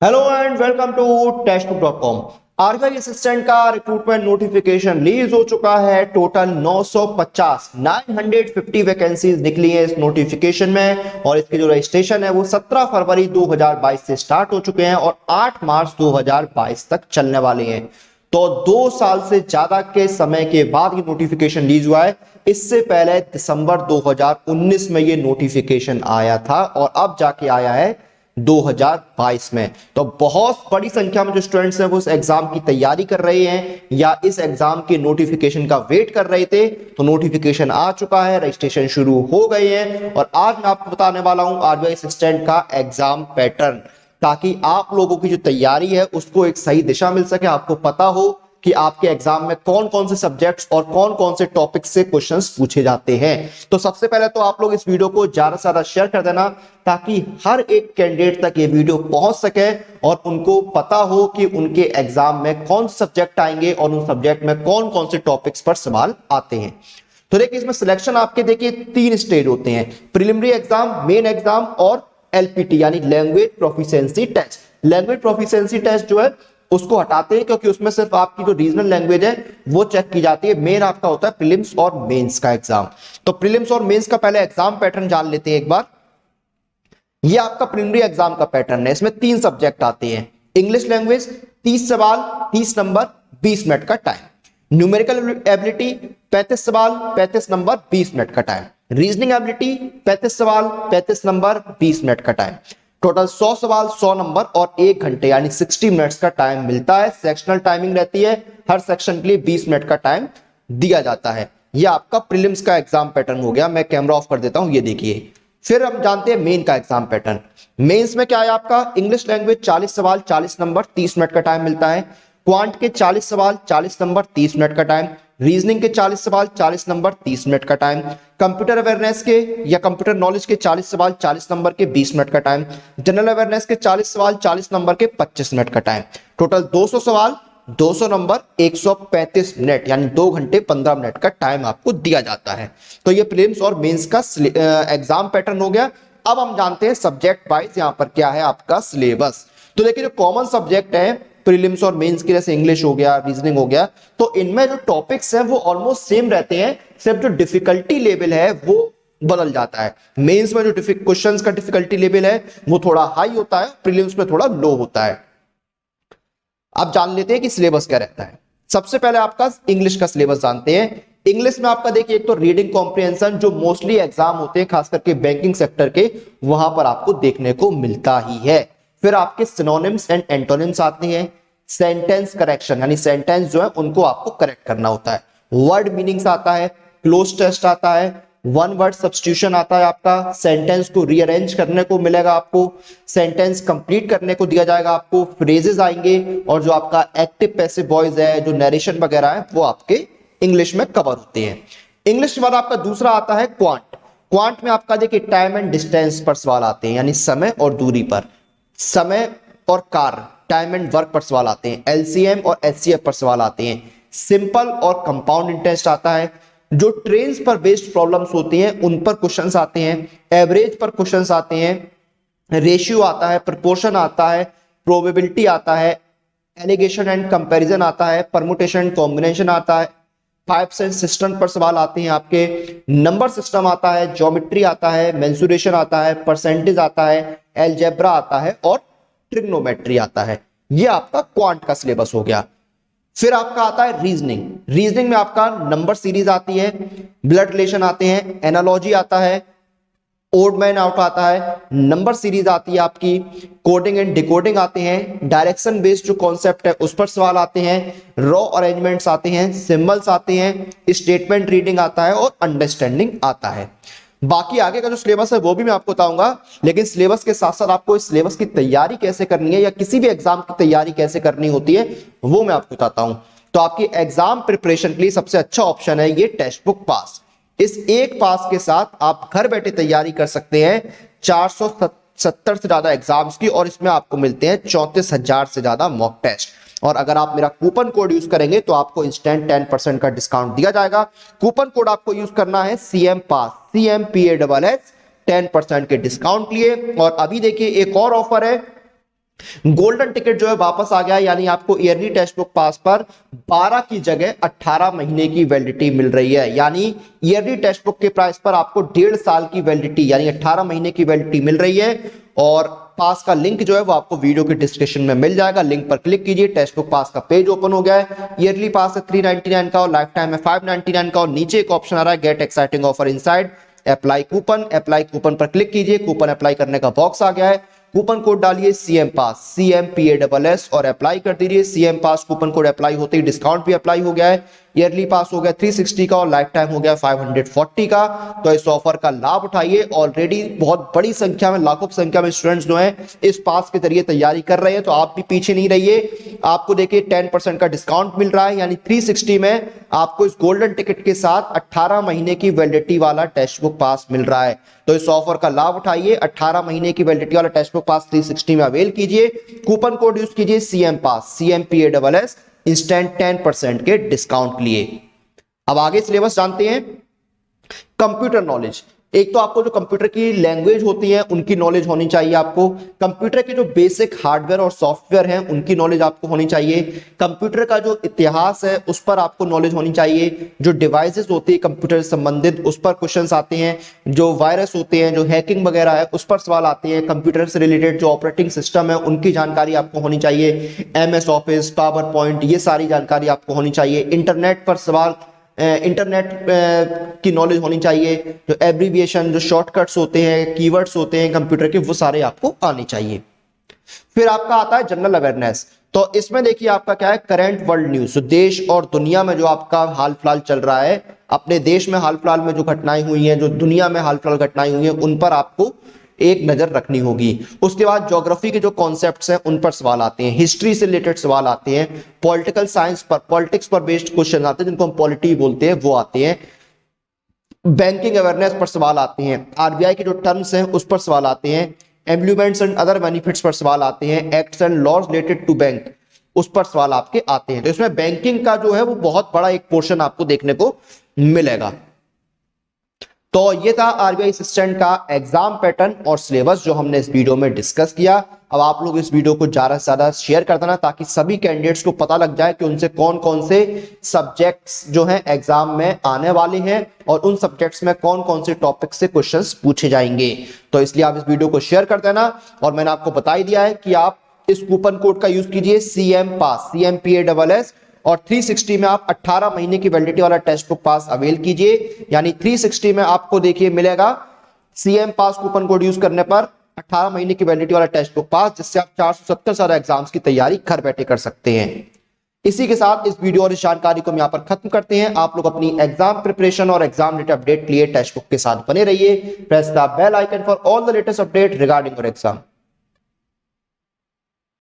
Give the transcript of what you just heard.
Hello and welcome to Testbook dot com. RBI assistant का recruitment notification release हो चुका है। टोटल 950 वैकेंसीज निकली है इस नोटिफिकेशन में और इसकी जो रजिस्ट्रेशन है वो 17 फरवरी 2022 से स्टार्ट हो चुके हैं और 8 मार्च 2022 तक चलने वाले हैं। तो 2 साल से ज्यादा के समय के बाद ये नोटिफिकेशन रिलीज हुआ है। इससे पहले दिसंबर 2019 में ये नोटिफिकेशन आया था और अब जाके आया है 2022 में। तो बहुत बड़ी संख्या में जो स्टूडेंट्स हैं वो इस एग्जाम की तैयारी कर रहे हैं या इस एग्जाम के नोटिफिकेशन का वेट कर रहे थे। तो नोटिफिकेशन आ चुका है, रजिस्ट्रेशन शुरू हो गए हैं और आज मैं आपको बताने वाला हूं आरबीआई असिस्टेंट का एग्जाम पैटर्न, ताकि आप लोगों की जो तैयारी है उसको एक सही दिशा मिल सके। आपको पता हो कि आपके एग्जाम में कौन कौन से सब्जेक्ट्स और कौन कौन से टॉपिक से क्वेश्चंस पूछे जाते हैं। तो सबसे पहले तो आप लोग इस वीडियो को ज्यादा से ज्यादा शेयर कर देना ताकि हर एक कैंडिडेट तक ये वीडियो पहुंच सके और उनको पता हो कि उनके एग्जाम में कौन से सब्जेक्ट आएंगे और उन सब्जेक्ट में कौन कौन से टॉपिक्स पर सवाल आते हैं। तो देखिए इसमें सिलेक्शन आपके देखिए 3 स्टेज होते हैं, प्रिलिमिनरी एग्जाम, मेन एग्जाम और एलपीटी यानी language proficiency test. Language proficiency test जो है उसको हटाते हैं क्योंकि उसमें सिर्फ आपकी जो रीजनल लैंग्वेज है वो चेक की जाती है। मेन आपका होता है प्रीलिम्स और मेंस का एग्जाम। तो प्रीलिम्स और मेंस का पहले एग्जाम पैटर्न जान लेते हैं एक बार। ये आपका प्रीलिमिनरी एग्जाम का पैटर्न है। इसमें 3 सब्जेक्ट आते हैं। इंग्लिश लैंग्वेज 30 सवाल 30 नंबर 20 मिनट का टाइम। न्यूमेरिकल एबिलिटी 35 सवाल 35 नंबर 20 मिनट का टाइम। रीजनिंग एबिलिटी 35 सवाल 35 नंबर 20 मिनट का टाइम। टोटल 100 सवाल 100 नंबर और 1 घंटे यानी 60 मिनट्स का टाइम मिलता है। सेक्शनल टाइमिंग रहती है, हर सेक्शन के लिए 20 मिनट का टाइम दिया जाता है। यह आपका प्रीलिम्स का एग्जाम पैटर्न हो गया। मैं कैमरा ऑफ कर देता हूं, ये देखिए। फिर हम जानते हैं मेन का एग्जाम पैटर्न। मेंस में क्या है आपका, इंग्लिश लैंग्वेज 40 सवाल 40 नंबर 30 मिनट का टाइम मिलता है। क्वांट के 40 सवाल 40 नंबर 30 मिनट का टाइम। रीजनिंग के 40 सवाल 40 नंबर 30 मिनट का टाइम। कंप्यूटर अवेयरनेस के या कंप्यूटर नॉलेज के 40 सवाल 40 नंबर के 20 मिनट का टाइम। जनरल अवेयरनेस के 40 सवाल 40 नंबर के 25 मिनट का टाइम। टोटल 200 सवाल 200 नंबर 135 मिनट यानी 2 घंटे 15 मिनट का टाइम आपको दिया जाता है। तो ये प्रीलिम्स और मेंस का एग्जाम पैटर्न हो गया। अब हम जानते हैं सब्जेक्ट वाइज यहां पर क्या है आपका सिलेबस। तो देखिए जो कॉमन सब्जेक्ट है प्रीलिम्स और मेंस के, जैसे इंग्लिश हो गया, रीजनिंग हो गया, तो इनमें जो टॉपिक्स हैं वो ऑलमोस्ट सेम रहते हैं, सिर्फ जो डिफिकल्टी लेवल है वो बदल जाता है। मेंस में जो क्वेश्चंस का डिफिकल्टी लेवल है वो थोड़ा हाई होता है, प्रीलिम्स में थोड़ा लो होता है। अब जान लेते हैं कि सिलेबस क्या रहता है। सबसे पहले आपका इंग्लिश का सिलेबस जानते हैं। इंग्लिश में आपका देखिए एक तो रीडिंग कॉम्प्रिहेंशन जो मोस्टली एग्जाम होते हैं खास करके बैंकिंग सेक्टर के, वहां पर आपको देखने को मिलता ही है। फिर आपके सिनोनिम्स एंड एंटोनिम्स आते हैं। सेंटेंस करेक्शन यानी सेंटेंस जो है उनको आपको करेक्ट करना होता है। वर्ड मीनिंग्स आता है। क्लोज टेस्ट आता है। वन वर्ड सब्स्टिट्यूशन आता है आपका। सेंटेंस को रीअरेंज करने को मिलेगा आपको। सेंटेंस कंप्लीट करने को दिया जाएगा आपको। फ्रेजेस आएंगे और जो आपका एक्टिव पैसिव वॉइस है, जो नरेशन वगैरह है, वो आपके इंग्लिश में कवर होते हैं। इंग्लिश के बाद आपका दूसरा आता है क्वांट। क्वांट में आपका देखिए टाइम एंड डिस्टेंस पर सवाल आते हैं, यानी समय और दूरी पर, समय और कार्य, टाइम एंड वर्क पर सवाल आते हैं। एलसीएम और एचसीएफ पर सवाल आते हैं। सिंपल और कंपाउंड इंटरेस्ट आता है। जो ट्रेन्स पर बेस्ड प्रॉब्लम्स होती हैं उन पर क्वेश्चंस आते हैं। एवरेज पर क्वेश्चंस आते हैं। रेशियो आता है, प्रोपोर्शन आता है, प्रोबेबिलिटी आता है, एलिगेशन एंड कंपैरिजन आता है, परमुटेशन एंड कॉम्बिनेशन आता है। 5 सेंस सिस्टम पर सवाल आते हैं आपके। नंबर सिस्टम आता है, ज्योमेट्री आता है, मेंसुरेशन आता है, परसेंटेज आता है, एलजेब्रा आता है और ट्रिग्नोमेट्री आता है। ये आपका क्वांट का सिलेबस हो गया। फिर आपका आता है रीजनिंग। रीजनिंग में आपका नंबर सीरीज आती है, ब्लड रिलेशन आते हैं, एनालॉजी आता है, ओड मैन आउट आता है, नंबर सीरीज आती है आपकी, कोडिंग एंड डिकोडिंग आते हैं, डायरेक्शन बेस्ड जो कॉन्सेप्ट है उस पर सवाल आते हैं, रॉ अरेंजमेंट्स आते हैं, सिंबल्स आते हैं, स्टेटमेंट रीडिंग आता है और अंडरस्टैंडिंग आता है। बाकी आगे का जो सिलेबस है वो भी मैं आपको बताऊंगा, लेकिन सिलेबस के साथ साथ आपको इस सिलेबस की तैयारी कैसे करनी है या किसी भी एग्जाम की तैयारी कैसे करनी होती है वो मैं आपको बताता हूं। तो आपकी एग्जाम प्रिपरेशन के लिए सबसे अच्छा ऑप्शन है ये टेक्स्ट बुक पास। इस एक पास के साथ आप घर बैठे तैयारी कर सकते हैं 470 से ज्यादा एग्जाम्स की, और इसमें आपको मिलते हैं 34,000 से ज्यादा मॉक टेस्ट। और अगर आप मेरा कूपन कोड यूज करेंगे तो आपको इंस्टेंट 10% का डिस्काउंट दिया जाएगा। कूपन कोड आपको यूज करना है CM पास, CMPASS, 10% के डिस्काउंट लिए। और अभी देखिए एक और ऑफर है गोल्डन टिकट जो है वापस आ गया, यानी आपको ईयरली टेक्स्ट बुक पास पर 12 की जगह 18 महीने की वैलिडिटी मिल रही है। यानी ईयरली टेक्स्ट बुक के प्राइस पर आपको 1.5 साल की वैलिडिटी यानी 18 महीने की वैलिडिटी मिल रही है। और पास का लिंक जो है वो आपको वीडियो के डिस्क्रिप्शन में मिल जाएगा, लिंक पर क्लिक कीजिए, टेक्स्ट बुक पास का पेज ओपन हो गया है। ईयरली पास है 399 का और लाइफ टाइम है 599 का। और नीचे एक ऑप्शन आ रहा है gate exciting offer inside apply coupon. Apply coupon पर क्लिक कीजिए, कूपन अप्लाई करने का बॉक्स आ गया है। कूपन कोड डालिए CM पास CMPASS और अप्लाई कर दीजिए। CM पास कूपन कोड अप्लाई होते ही डिस्काउंट भी अप्लाई हो गया है। ईयरली पास हो गया 360 का और लाइफ टाइम हो गया 540 का। तो इस ऑफर का लाभ उठाइए। ऑलरेडी बहुत बड़ी संख्या में, लाखों की संख्या में स्टूडेंट्स जो हैं इस पास के जरिए तैयारी कर रहे हैं, तो आप भी पीछे नहीं रहिए। आपको देखिए 10% का डिस्काउंट मिल रहा है, यानी 360 में आपको इस गोल्डन टिकट के साथ 18 महीने की वैलिडिटी वाला टेक्स्ट बुक पास मिल रहा है। तो इस ऑफर का लाभ उठाइए। 18 महीने की वैलिडिटी वाला टेक्स्ट बुक पास 360 में अवेल कीजिए। कूपन कोड यूज कीजिए CM पास CMPASS इंस्टेंट 10% के डिस्काउंट लिए। अब आगे सिलेबस जानते हैं। कंप्यूटर नॉलेज, एक तो आपको जो कंप्यूटर की लैंग्वेज होती है उनकी नॉलेज होनी चाहिए। आपको कंप्यूटर के जो बेसिक हार्डवेयर और सॉफ्टवेयर हैं उनकी नॉलेज आपको होनी चाहिए। कंप्यूटर का जो इतिहास है उस पर आपको नॉलेज होनी चाहिए। जो डिवाइसेस होती है कंप्यूटर से संबंधित उस पर क्वेश्चंस आते हैं। जो वायरस होते हैं, जो हैकिंग वगैरह है उस पर सवाल आते हैं। कंप्यूटर से रिलेटेड जो ऑपरेटिंग सिस्टम है उनकी जानकारी आपको होनी चाहिए। MS ऑफिस, पावर पॉइंट, ये सारी जानकारी आपको होनी चाहिए। इंटरनेट पर सवाल, इंटरनेट की नॉलेज होनी चाहिए। जो एब्रीविएशन, जो शॉर्टकट्स होते हैं, कीवर्ड्स होते हैं कंप्यूटर के, वो सारे आपको आने चाहिए। फिर आपका आता है जनरल अवेयरनेस। तो इसमें देखिए आपका क्या है, करंट वर्ल्ड न्यूज, जो देश और दुनिया में जो आपका हाल फिलहाल चल रहा है, अपने देश में हाल फिलहाल में जो घटनाएं हुई हैं, जो दुनिया में हाल फिलहाल घटनाएं हुई हैं, उन पर आपको एक नजर रखनी होगी। उसके बाद ज्योग्राफी के जो कॉन्सेप्ट्स हैं उन पर सवाल आते हैं। हिस्ट्री से रिलेटेड सवाल आते हैं। पॉलिटिकल साइंस पर, पॉलिटिक्स पर बेस्ड क्वेश्चन आते हैं जिनको हम पॉलिटी बोलते हैं, वो आते हैं। बैंकिंग अवेयरनेस पर सवाल आते हैं। RBI के जो टर्म्स हैं उस पर सवाल आते हैं। एम्प्लॉयमेंट्स एंड अदर बेनिफिट्स पर सवाल आते हैं। Acts and laws related to bank, उस पर सवाल आपके आते हैं। तो इसमें बैंकिंग का जो है वो बहुत बड़ा एक पोर्शन आपको देखने को मिलेगा। तो ये था RBI असिस्टेंट का एग्जाम पैटर्न और सिलेबस जो हमने इस वीडियो में डिस्कस किया। अब आप लोग इस वीडियो को ज्यादा से ज्यादा शेयर कर देना ताकि सभी कैंडिडेट्स को पता लग जाए कि उनसे कौन कौन से सब्जेक्ट्स जो हैं एग्जाम में आने वाले हैं और उन सब्जेक्ट्स में कौन कौन से टॉपिक से क्वेश्चंस पूछे जाएंगे। तो इसलिए आप इस वीडियो को शेयर कर देना। और मैंने आपको बता ही दिया है कि आप इस कूपन कोड का यूज कीजिए CM पास CMPASS और 360 में आप 18 महीने की वैलिडिटी वाला टेक्स्ट बुक पास अवेल कीजिए। यानी 360 में आपको देखिए मिलेगा CM पास कूपन कोड यूज करने पर 18 महीने की वैलिडिटी वाला टेक्स्ट बुक पास, जिससे आप 470 सारे एग्जाम्स की तैयारी घर बैठे कर सकते हैं। इसी के साथ इस वीडियो और इस जानकारी को हम यहाँ पर खत्म करते हैं। आप लोग अपनी एग्जाम प्रिपरेशन और एग्जाम रिलेटेड अपडेट के लिए टेक्स्ट बुक के साथ बने रहिए। Press the bell icon for all the latest update regarding your exam.